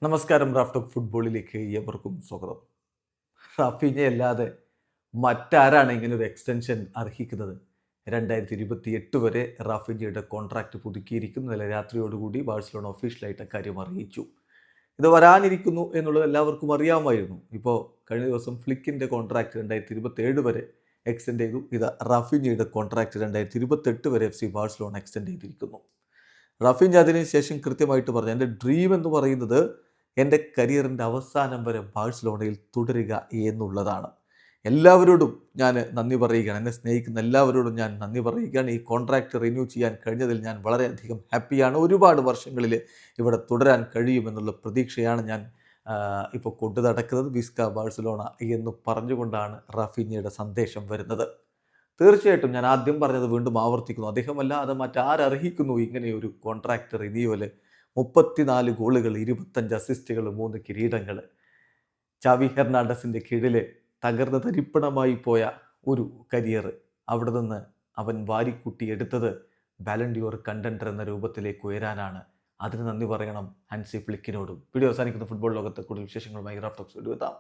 നമസ്കാരം. റാഫ്റ്റോക്ക് ഫുട്ബോളിലേക്ക് ഏവർക്കും സ്വാഗതം. റാഫീഞ്ഞ അല്ലാതെ മറ്റാരാണ് ഇങ്ങനെ ഒരു എക്സ്റ്റൻഷൻ അർഹിക്കുന്നത്? 2028 വരെ റാഫീഞ്ഞയുടെ കോൺട്രാക്റ്റ് പുതുക്കിയിരിക്കുന്നു. ഇന്നലെ രാത്രിയോടുകൂടി ബാഴ്സലോണ ഒഫീഷ്യലായിട്ട് അക്കാര്യം അറിയിച്ചു. ഇത് വരാനിരിക്കുന്നു എന്നുള്ളത് എല്ലാവർക്കും അറിയാമായിരുന്നു. ഇപ്പോൾ കഴിഞ്ഞ ദിവസം ഫ്ലിക്കിൻ്റെ കോൺട്രാക്റ്റ് 2027 വരെ എക്സ്റ്റെൻഡ് ചെയ്തു. ഇത് റാഫീഞ്ഞയുടെ കോൺട്രാക്റ്റ് 2028 വരെ FC ബാഴ്സലോണ എക്സ്റ്റെൻഡ് ചെയ്തിരിക്കുന്നു. റാഫീഞ്ഞ അതിന് ശേഷം കൃത്യമായിട്ട് പറഞ്ഞു, എൻ്റെ ഡ്രീം എന്ന് പറയുന്നത് എൻ്റെ കരിയറിൻ്റെ അവസാനം വരെ ബാഴ്സലോണയിൽ തുടരുക എന്നുള്ളതാണ്. എല്ലാവരോടും ഞാൻ നന്ദി പറയുകയാണ്. എന്നെ സ്നേഹിക്കുന്ന എല്ലാവരോടും ഞാൻ നന്ദി പറയുകയാണ്. ഈ കോൺട്രാക്റ്റ് റിന്യൂ ചെയ്യാൻ കഴിഞ്ഞതിൽ ഞാൻ വളരെയധികം ഹാപ്പിയാണ്. ഒരുപാട് വർഷങ്ങളിൽ ഇവിടെ തുടരാൻ കഴിയുമെന്നുള്ള പ്രതീക്ഷയാണ് ഞാൻ ഇപ്പോൾ കൊണ്ടു നടക്കുന്നത്. വിസ്ക ബാഴ്സലോണ എന്ന് പറഞ്ഞുകൊണ്ടാണ് റാഫീഞ്ഞയുടെ സന്ദേശം വരുന്നത്. തീർച്ചയായിട്ടും ഞാൻ ആദ്യം പറഞ്ഞത് വീണ്ടും ആവർത്തിക്കുന്നു. അദ്ദേഹമല്ല അത് മറ്റാരർഹിക്കുന്നു ഇങ്ങനെയൊരു കോൺട്രാക്റ്റ് റിന്യൂവൽ? 34 ഗോളുകൾ, 25 അസിസ്റ്റുകൾ, 3 കിരീടങ്ങൾ. ചാവി ഹെർണാണ്ടസിൻ്റെ കീഴിൽ തകർന്ന തരിപ്പണമായി പോയ ഒരു കരിയർ, അവിടെ നിന്ന് അവൻ വാരിക്കുട്ടിയെടുത്തത് ബാലൻഡിയോർ കണ്ടൻഡർ എന്ന രൂപത്തിലേക്ക് ഉയരാനാണ്. അതിന് നന്ദി പറയണം ഹാൻസി ഫ്ലിക്കിനോടും. വീഡിയോ അവസാനിക്കുന്ന ഫുട്ബോൾ ലോകത്തെ കൂടുതൽ വിശേഷങ്ങളുമായി റാഫ്റ്റോക്സ് വീഡിയോ എത്താം.